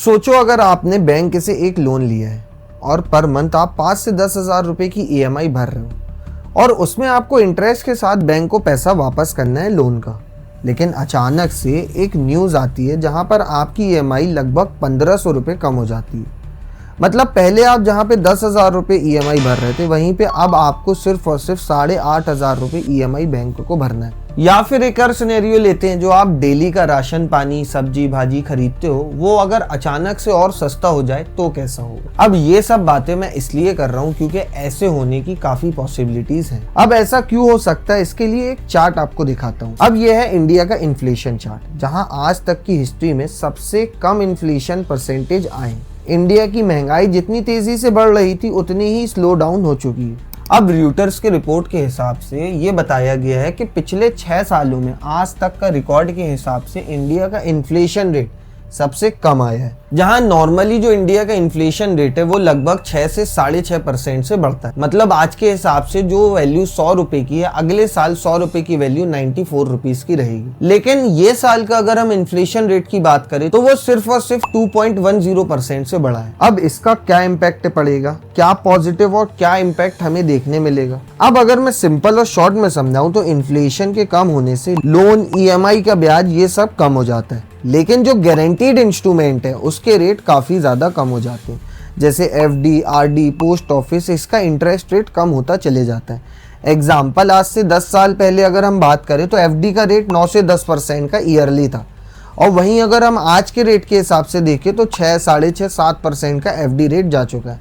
सोचो अगर आपने बैंक से एक लोन लिया है और पर मंथ आप 5 से 10 हज़ार रुपए की ईएमआई भर रहे हो और उसमें आपको इंटरेस्ट के साथ बैंक को पैसा वापस करना है लोन का। लेकिन अचानक से एक न्यूज़ आती है जहां पर आपकी ईएमआई लगभग 1500 रुपये कम हो जाती है। मतलब पहले आप जहां पे 10,000 रुपये ईएमआई भर रहे थे वहीं पे अब आपको सिर्फ और सिर्फ 8,500 रुपये ईएमआई बैंक को भरना है। या फिर एक और सिनेरियो लेते हैं, जो आप डेली का राशन पानी सब्जी भाजी खरीदते हो वो अगर अचानक से और सस्ता हो जाए तो कैसा होगा। अब ये सब बातें मैं इसलिए कर रहा हूँ क्योंकि ऐसे होने की काफी पॉसिबिलिटीज हैं। अब ऐसा क्यों हो सकता है इसके लिए एक चार्ट आपको दिखाता हूँ। अब ये है इंडिया का इन्फ्लेशन चार्ट, जहाँ आज तक की हिस्ट्री में सबसे कम इन्फ्लेशन परसेंटेज आए। इंडिया की महंगाई जितनी तेजी से बढ़ रही थी उतनी ही स्लो डाउन हो चुकी है। अब रॉयटर्स के रिपोर्ट के हिसाब से ये बताया गया है कि पिछले 6 सालों में आज तक का रिकॉर्ड के हिसाब से इंडिया का इन्फ्लेशन रेट सबसे कम आया है। जहां नॉर्मली जो इंडिया का इन्फ्लेशन रेट है वो लगभग 6 से 6.5% से बढ़ता है। मतलब आज के हिसाब से जो वैल्यू 100 रुपए की है, अगले साल 100 रुपए की वैल्यू 94 रुपीज की रहेगी। लेकिन ये साल का अगर हम इन्फ्लेशन रेट की बात करें तो वो सिर्फ और सिर्फ 2.10% से बढ़ा है। अब इसका क्या इम्पैक्ट पड़ेगा, क्या पॉजिटिव और क्या इम्पैक्ट हमें देखने मिलेगा। अब अगर मैं सिंपल और शॉर्ट में समझाऊं तो इन्फ्लेशन के कम होने से लोन, ईएमआई का ब्याज ये सब कम हो जाता है। लेकिन जो गारंटीड इंस्ट्रूमेंट है उसके रेट काफ़ी ज़्यादा कम हो जाते हैं, जैसे एफडी, आरडी, पोस्ट ऑफिस, इसका इंटरेस्ट रेट कम होता चले जाता है। एग्जाम्पल, आज से 10 साल पहले अगर हम बात करें तो एफडी का रेट 9 से 10% का ईयरली था, और वहीं अगर हम आज के रेट के हिसाब से देखें तो 6, 6.5, 7% का एफडी रेट जा चुका है,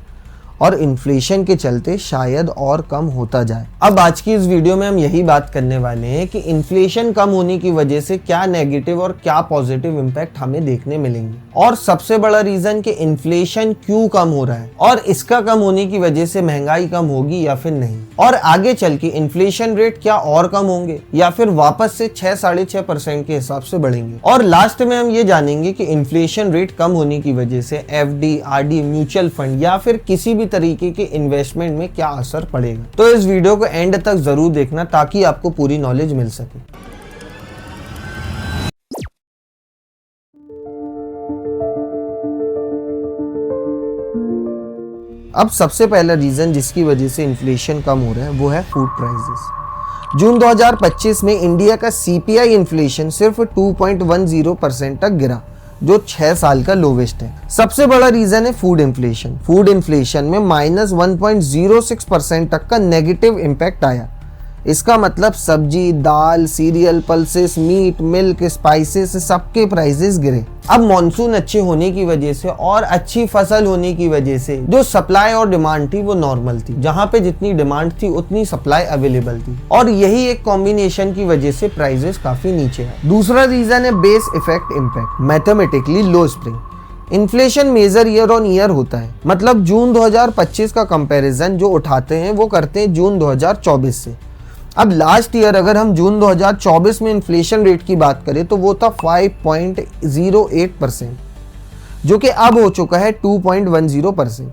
और इन्फ्लेशन के चलते शायद और कम होता जाए। अब आज की इस वीडियो में हम यही बात करने वाले हैं कि इन्फ्लेशन कम होने की वजह से क्या नेगेटिव और क्या पॉजिटिव इम्पैक्ट हमें देखने मिलेंगे, और सबसे बड़ा रीजन कि इन्फ्लेशन क्यों कम हो रहा है और इसका कम होने की वजह से महंगाई कम होगी या फिर नहीं, और आगे चल के इन्फ्लेशन रेट क्या और कम होंगे या फिर वापस से 6, 6.5% के हिसाब से बढ़ेंगे। और लास्ट में हम ये जानेंगे कि इन्फ्लेशन रेट कम होने की वजह से एफडी, आरडी, म्यूचुअल फंड या फिर किसी भी तरीके के इन्वेस्टमेंट में क्या असर पड़ेगा। तो इस वीडियो को एंड तक जरूर देखना ताकि आपको पूरी नॉलेज मिल सके। अब सबसे पहला रीजन जिसकी वजह से इन्फ्लेशन कम हो रहा है वो है फूड प्राइसेस। जून 2025 में इंडिया का सीपीआई इन्फ्लेशन सिर्फ 2.10% तक गिरा, जो 6 साल का लोवेस्ट है। सबसे बड़ा रीजन है फूड इन्फ्लेशन। फूड इन्फ्लेशन में -1.06% तक का नेगेटिव इम्पैक्ट आया। इसका मतलब सब्जी, दाल, cereal, pulses, meat, milk, spices, सबके प्राइसेस गिरे। अब मॉनसून अच्छे होने की वजह से और अच्छी फसल होने की वजह से जो सप्लाई और डिमांड थी वो नॉर्मल थी। जहां पे जितनी डिमांड थी उतनी सप्लाई अवेलेबल थी, और यही एक कॉम्बिनेशन की वजह से प्राइसेस काफी नीचे आए। दूसरा रीजन है base effect impact, mathematically low spring. Inflation measure year on year होता है, मतलब जून 2025 का कंपैरिजन जो उठाते हैं वो करते हैं जून 2024 से। अब लास्ट ईयर अगर हम जून 2024 में इन्फ्लेशन रेट की बात करें तो वो था 5.08%, जो कि अब हो चुका है 2.10%।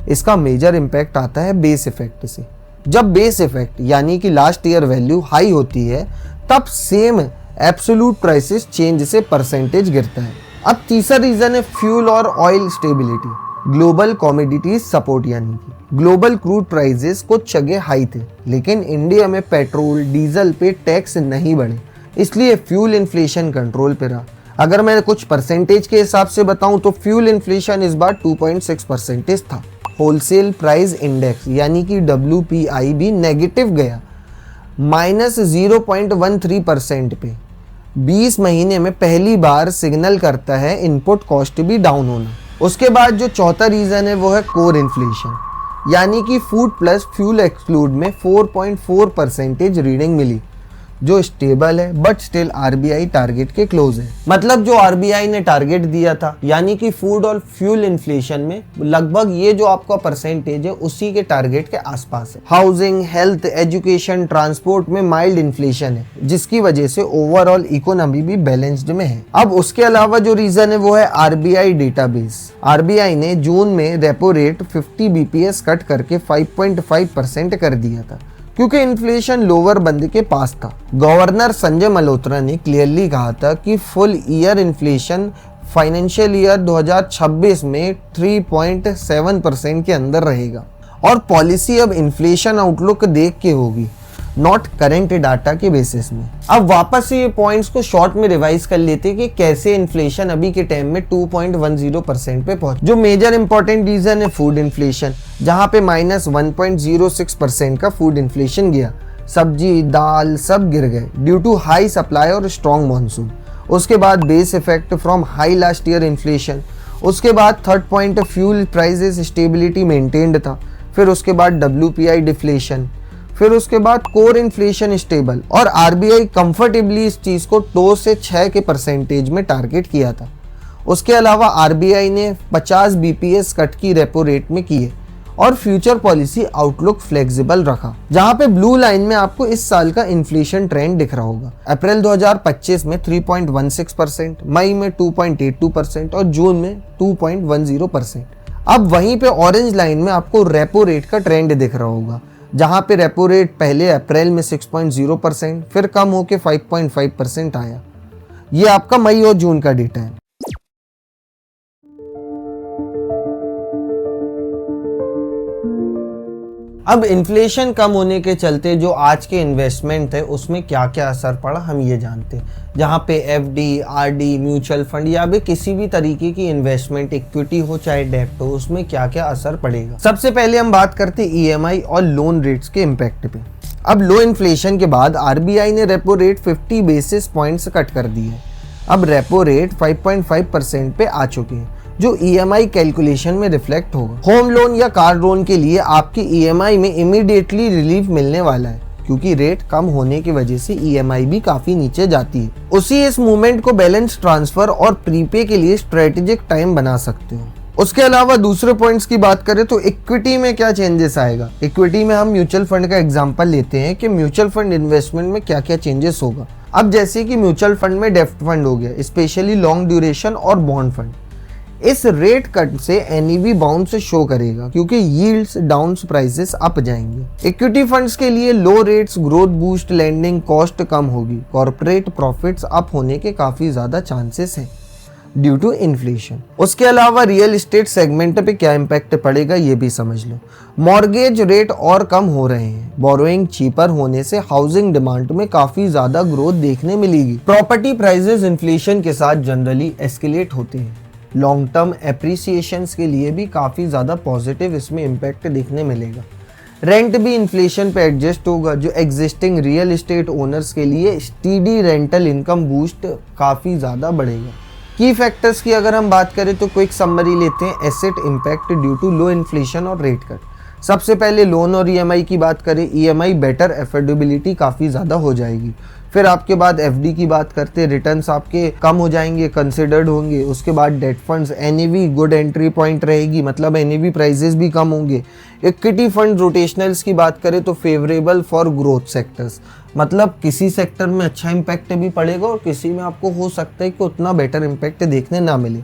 इसका मेजर इम्पैक्ट आता है बेस इफेक्ट से। जब बेस इफेक्ट यानी कि लास्ट ईयर वैल्यू हाई होती है तब सेम एब्सोल्यूट प्राइसेस चेंज से परसेंटेज गिरता है। अब तीसरा रीजन है फ्यूल और oil stability, global commodities support. यानी कि ग्लोबल क्रूड प्राइसेस कुछ जगह हाई थे, लेकिन इंडिया में पेट्रोल, डीजल पे टैक्स नहीं बढ़े, इसलिए फ्यूल इन्फ्लेशन कंट्रोल पे रहा। अगर मैं कुछ परसेंटेज के हिसाब से बताऊं तो फ्यूल इन्फ्लेशन इस बार 2.6% था। होलसेल प्राइस इंडेक्स यानी कि WPI भी नेगेटिव गया, -0.13% पे। 20 महीने में पहली बार सिग्नल करता है इनपुट कॉस्ट भी डाउन होना। उसके बाद जो चौथा रीजन है वो है कोर इन्फ्लेशन, यानी कि फूड प्लस फ्यूल एक्सक्लूड में 4.4% रीडिंग मिली, जो स्टेबल है बट स्टिल आरबीआई टारगेट के क्लोज है। मतलब जो आरबीआई ने टारगेट दिया था यानी कि फूड और फ्यूल इन्फ्लेशन में लगभग ये जो आपका परसेंटेज है उसी के टारगेट के आसपास है। हाउसिंग, हेल्थ, एजुकेशन, ट्रांसपोर्ट में माइल्ड इन्फ्लेशन है, जिसकी वजह से ओवरऑल इकोनॉमी भी बैलेंस्ड में है। अब उसके अलावा जो रीजन है वो है आरबीआई डेटाबेस। आरबीआई ने जून में रेपो रेट 50 BPS कट करके 5.5% कर दिया था, क्योंकि इन्फ्लेशन लोअर बंद के पास था। गवर्नर संजय मल्होत्रा ने क्लियरली कहा था कि full year inflation financial year 2026 में 3.7% के अंदर रहेगा। और पॉलिसी अब इन्फ्लेशन आउटलुक देख के होगी, नॉट करेंट डाटा के बेसिस में। अब वापस से ये पॉइंट्स को शॉर्ट में रिवाइज कर लेते हैं कि कैसे इन्फ्लेशन अभी के टाइम में 2.10% पे पहुंच। जो मेजर इंपॉर्टेंट रीजन है फूड इन्फ्लेशन, जहां पे -1.06% का फूड इन्फ्लेशन गया। सब्जी दाल सब गिर गए ड्यू टू हाई सप्लाई और स्ट्रॉन्ग मॉनसून। उसके बाद base effect from high last year inflation. उसके बाद third point fuel prices stability maintained था। फिर उसके बाद WPI डिफ्लेशन। फिर उसके बाद कोर इन्फ्लेशन स्टेबल। और RBI कंफर्टेबली इस चीज को 2 से 6 के परसेंटेज में टारगेट किया था। उसके अलावा RBI ने 50 BPS कट की रेपो रेट में किए और फ्यूचर पॉलिसी आउटलुक फ्लेक्सिबल रखा। जहां पे ब्लू लाइन में आपको इस साल का इन्फ्लेशन ट्रेंड दिख रहा होगा। अप्रैल 2025 में 3.16%, मई में 2.82% और जून में 2.10%। अब वहीं पे ऑरेंज लाइन में आपको रेपो रेट का ट्रेंड दिख रहा होगा, जहां पे रेपो रेट पहले अप्रैल में 6.0%, फिर कम होके 5.5% आया। ये आपका मई और जून का डेटा है। अब इन्फ्लेशन कम होने के चलते जो आज के इन्वेस्टमेंट है उसमें क्या क्या असर पड़ा हम ये जानते हैं। जहाँ पे FD, RD, म्यूचुअल फंड या भी किसी भी तरीके की इन्वेस्टमेंट, इक्विटी हो चाहे डेब्ट हो, उसमें क्या क्या असर पड़ेगा। सबसे पहले हम बात करते हैं EMI और लोन रेट्स के इम्पैक्ट पे। अब लो इन्फ्लेशन के बाद RBI ने repo rate 50 basis points cut कर दी है। अब रेपो रेट 5.5% पे आ चुके हैं, जो EMI कैलकुलेशन में रिफ्लेक्ट होगा। होम लोन या कार लोन के लिए आपकी EMI में इमीडिएटली रिलीफ मिलने वाला है, क्योंकि रेट कम होने की वजह से EMI भी काफी नीचे जाती है। उसी इस मूवमेंट को बैलेंस ट्रांसफर और प्रीपे के लिए स्ट्रेटेजिक टाइम बना सकते हो। उसके अलावा दूसरे पॉइंट्स की बात करें तो इक्विटी में क्या चेंजेस आएगा। इक्विटी में हम म्यूचुअल फंड का एग्जांपल लेते हैं कि म्यूचुअल फंड इन्वेस्टमेंट में क्या क्या चेंजेस होगा। अब जैसे कि म्यूचुअल फंड में डेब्ट फंड हो गया, स्पेशली लॉन्ग ड्यूरेशन और बॉन्ड फंड, इस रेट कट से NAV बाउंस शो करेगा, क्योंकि यील्ड्स डाउन, प्राइसेस अप जाएंगे। इक्विटी फंड्स के लिए low rates, growth boost, landing cost कम होगी, कॉर्पोरेट प्रॉफिट्स अप होने के काफी ज्यादा चांसेस हैं ड्यू टू इन्फ्लेशन। उसके अलावा रियल एस्टेट सेगमेंट पे क्या इम्पैक्ट पड़ेगा ये भी समझ लो। मॉर्गेज रेट और कम हो रहे हैं, बोरोइंग चीपर होने से हाउसिंग डिमांड में काफी ज्यादा ग्रोथ देखने मिलेगी। प्रॉपर्टी प्राइसेस इन्फ्लेशन के साथ जनरली एस्केलेट होते हैं। लॉन्ग टर्म एप्रिसिएशंस के लिए भी काफ़ी ज़्यादा पॉजिटिव इसमें इम्पैक्ट देखने मिलेगा। रेंट भी इन्फ्लेशन पे एडजस्ट होगा, जो एग्जिस्टिंग रियल एस्टेट ओनर्स के लिए स्टीडी रेंटल इनकम बूस्ट काफ़ी ज़्यादा बढ़ेगा। की फैक्टर्स की अगर हम बात करें तो क्विक समरी लेते हैं। Asset impact due to low inflation और रेट कट। सबसे पहले लोन और EMI की बात करें, EMI बेटर एफोर्डेबिलिटी काफ़ी ज़्यादा हो जाएगी। फिर आपके बाद FD की बात करते हैं, रिटर्न्स आपके कम हो जाएंगे, कंसिडर्ड होंगे। उसके बाद date funds, NAV good entry point रहेगी, मतलब NAV प्राइजेस भी कम होंगे। इक्विटी फंड रोटेशनल्स की बात करें तो फेवरेबल फॉर ग्रोथ सेक्टर्स, मतलब किसी सेक्टर में अच्छा इम्पैक्ट भी पड़ेगा और किसी में आपको हो सकता है कि उतना बेटर इम्पैक्ट देखने ना मिले।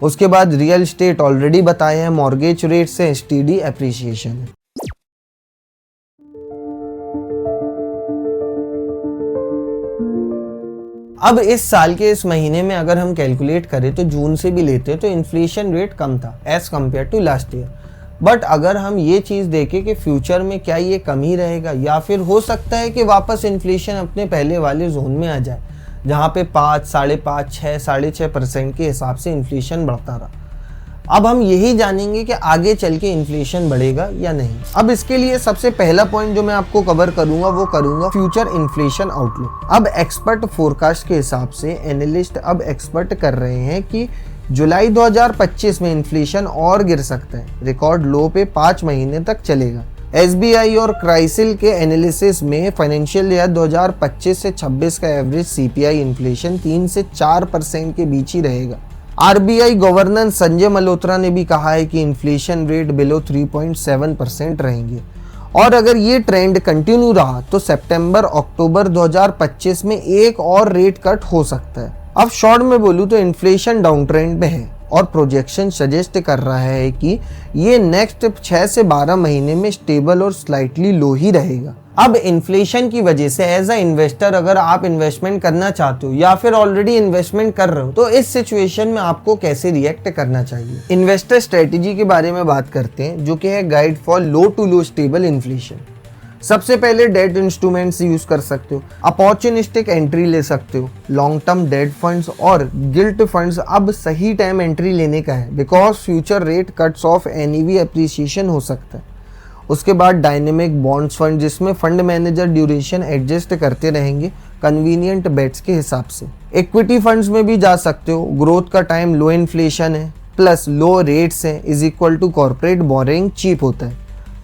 उसके बाद रियल एस्टेट ऑलरेडी बताए हैं, मॉर्गेज रेट से स्टीडी एप्रिसिएशन है। अब इस साल के इस महीने में अगर हम कैलकुलेट करें तो जून से भी लेते हैं तो इन्फ्लेशन रेट कम था as compared to last year. But अगर हम ये चीज़ देखें कि फ्यूचर में क्या ये कम ही रहेगा या फिर हो सकता है कि वापस इन्फ्लेशन अपने पहले वाले जोन में आ जाए, जहाँ पे 5, 5.5, 6, 6.5% के हिसाब से इन्फ्लेशन बढ़ता रहा। अब हम यही जानेंगे कि आगे चल के इन्फ्लेशन बढ़ेगा या नहीं। अब इसके लिए सबसे पहला पॉइंट जो मैं आपको कवर करूंगा वो करूंगा फ्यूचर इन्फ्लेशन आउटलुक। अब एक्सपर्ट फोरकास्ट के हिसाब से एनालिस्ट अब एक्सपर्ट कर रहे हैं कि जुलाई 2025 में इन्फ्लेशन और गिर सकता है, रिकॉर्ड लो पे 5 महीने तक चलेगा। SBI और क्राइसिल के एनालिसिस में फाइनेंशियल ईयर 2025 से 26 का एवरेज CPI इन्फ्लेशन 3 से 4% के बीच ही रहेगा। RBI गवर्नर संजय मल्होत्रा ने भी कहा है कि इन्फ्लेशन रेट बिलो 3.7% रहेंगे और अगर ये ट्रेंड कंटिन्यू रहा तो सितंबर अक्टूबर 2025 में एक और रेट कट हो सकता है। अब शॉर्ट में बोलूँ तो इन्फ्लेशन डाउन ट्रेंड में है और प्रोजेक्शन सजेस्ट कर रहा है कि ये नेक्स्ट 6 से 12 महीने में स्टेबल और स्लाइटली लो ही रहेगा। अब इन्फ्लेशन की वजह से एज अ इन्वेस्टर अगर आप इन्वेस्टमेंट करना चाहते हो या फिर ऑलरेडी इन्वेस्टमेंट कर रहे हो तो इस सिचुएशन में आपको कैसे रिएक्ट करना चाहिए। इन्वेस्टर स्ट्रेटेजी के बारे में बात करते हैं जो कि है guide for low to low stable inflation. सबसे पहले डेट इंस्ट्रूमेंट्स यूज कर सकते हो, अपॉर्चुनिस्टिक एंट्री ले सकते हो, लॉन्ग टर्म डेट फंड्स और गिल्ट फंड्स। अब सही टाइम एंट्री लेने का है because future rate cuts of NEV appreciation हो सकता है। उसके बाद डायनेमिक बॉन्ड्स फंड जिसमें फंड मैनेजर ड्यूरेशन एडजस्ट करते रहेंगे कन्वीनियंट बेट्स के हिसाब से। इक्विटी फंड्स में भी जा सकते हो, ग्रोथ का टाइम लो इन्फ्लेशन है प्लस लो रेट्स है is equal to corporate borrowing cheap होता है,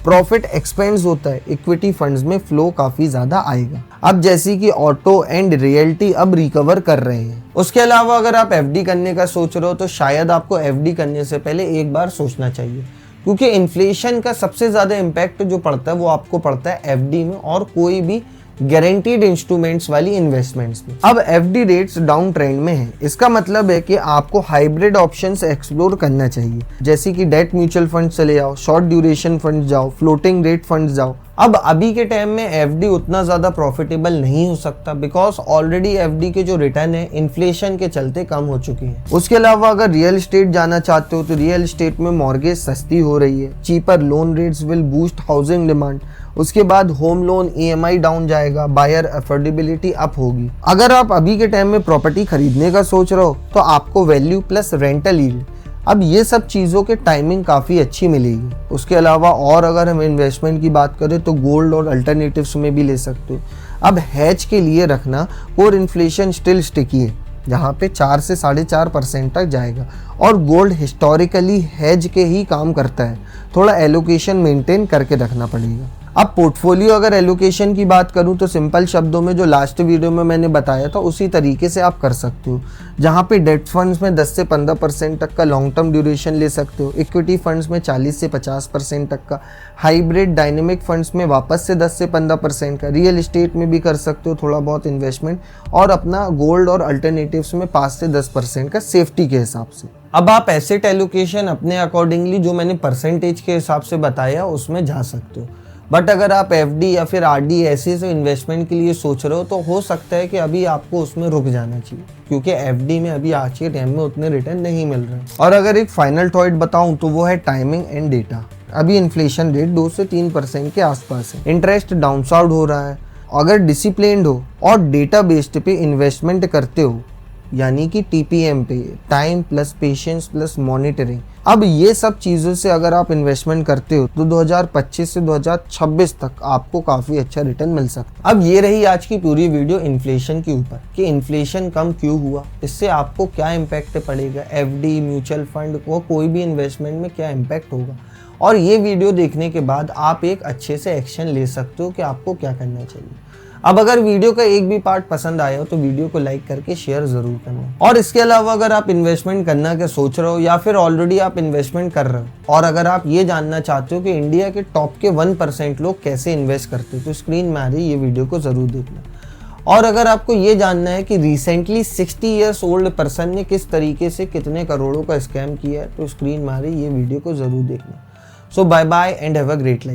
प्रॉफिट एक्सपेंस होता है, इक्विटी फंड्स में फ्लो काफी ज्यादा आएगा। अब जैसे कि ऑटो एंड रियल्टी अब रिकवर कर रहे हैं। उसके अलावा अगर आप एफडी करने का सोच रहे हो तो शायद आपको एफडी करने से पहले एक बार सोचना चाहिए क्योंकि इन्फ्लेशन का सबसे ज्यादा इम्पैक्ट जो पड़ता है वो आपको पड़ता है एफडी में और कोई भी गारंटीड इंस्ट्रूमेंट्स वाली इन्वेस्टमेंट्स में। अब एफडी रेट्स डाउन ट्रेंड में है, इसका मतलब है कि आपको हाइब्रिड ऑप्शंस एक्सप्लोर करना चाहिए जैसे कि डेट म्यूचुअल फंड चले जाओ, शॉर्ट ड्यूरेशन फंड जाओ, फ्लोटिंग रेट फंड जाओ। अब अभी के टाइम में एफडी उतना ज्यादा प्रॉफिटेबल नहीं हो सकता बिकॉज ऑलरेडी एफडी के जो रिटर्न है इन्फ्लेशन के चलते कम हो चुकी है। उसके अलावा अगर रियल एस्टेट जाना चाहते हो तो रियल एस्टेट में मॉर्गेज सस्ती हो रही है, cheaper loan rates will boost housing demand. उसके बाद होम लोन ईएमआई डाउन जाएगा, बायर अफोर्डेबिलिटी अप होगी। अगर आप अभी के टाइम में प्रॉपर्टी खरीदने का सोच रहे हो तो आपको वैल्यू प्लस रेंटल यील्ड, अब ये सब चीज़ों के टाइमिंग काफ़ी अच्छी मिलेगी। उसके अलावा और अगर हम इन्वेस्टमेंट की बात करें तो गोल्ड और अल्टरनेटिव्स में भी ले सकते हो। अब हैज के लिए रखना, कोर इन्फ्लेशन स्टिल स्टिकी है जहाँ पे 4 से 4.5% तक जाएगा और गोल्ड हिस्टोरिकली हैज के ही काम करता है, थोड़ा एलोकेशन मेंटेन करके रखना पड़ेगा। अब पोर्टफोलियो अगर एलोकेशन की बात करूं तो सिंपल शब्दों में जो लास्ट वीडियो में मैंने बताया था उसी तरीके से आप कर सकते हो, जहां पे डेट फंड्स में 10 से 15% तक का लॉन्ग टर्म ड्यूरेशन ले सकते हो, इक्विटी फंड्स में 40 से 50% तक का, हाइब्रिड डायनेमिक फंड्स में वापस से 10 से 15% का, रियल एस्टेट में भी कर सकते हो थोड़ा बहुत इन्वेस्टमेंट और अपना गोल्ड और अल्टरनेटिव्स में 5 से 10% का सेफ्टी के हिसाब से। अब आप एसेट एलोकेशन अपने अकॉर्डिंगली जो मैंने परसेंटेज के हिसाब से बताया उसमें जा सकते हो। बट अगर आप एफडी या फिर आरडी ऐसे से इन्वेस्टमेंट के लिए सोच रहे हो तो हो सकता है कि अभी आपको उसमें रुक जाना चाहिए क्योंकि एफडी में अभी आज के टाइम में उतने रिटर्न नहीं मिल रहे। और अगर एक फाइनल थॉट बताऊं तो वो है टाइमिंग एंड डेटा। अभी इन्फ्लेशन रेट 2 से 3% के आसपास है, इंटरेस्ट डाउनसाउंड हो रहा है। अगर डिसिप्लिन्ड हो और डेटा बेस्ड पे इन्वेस्टमेंट करते हो यानी कि टीपीएम पे, time plus patience plus monitoring, अब ये सब चीज़ों से अगर आप इन्वेस्टमेंट करते हो तो 2025 से 2026 तक आपको काफ़ी अच्छा रिटर्न मिल सकता है। अब ये रही आज की पूरी वीडियो इन्फ्लेशन के ऊपर कि इन्फ्लेशन कम क्यों हुआ, इससे आपको क्या इम्पैक्ट पड़ेगा, एफडी, म्यूचुअल फंड को कोई भी इन्वेस्टमेंट में क्या इम्पैक्ट होगा। और ये वीडियो देखने के बाद आप एक अच्छे से एक्शन ले सकते हो कि आपको क्या करना चाहिए। अब अगर वीडियो का एक भी पार्ट पसंद आया हो तो वीडियो को लाइक करके शेयर जरूर करना। और इसके अलावा अगर आप इन्वेस्टमेंट करना के सोच रहे हो या फिर ऑलरेडी आप इन्वेस्टमेंट कर रहे हो और अगर आप ये जानना चाहते हो कि इंडिया के टॉप के 1% लोग कैसे इन्वेस्ट करते हैं तो स्क्रीन में आ रही ये वीडियो को जरूर देखना। और अगर आपको ये जानना है कि रिसेंटली 60 ईयर्स ओल्ड पर्सन ने किस तरीके से कितने करोड़ों का स्कैम किया है तो स्क्रीन में आ रही ये वीडियो को जरूर देखना। So bye bye and have a great life.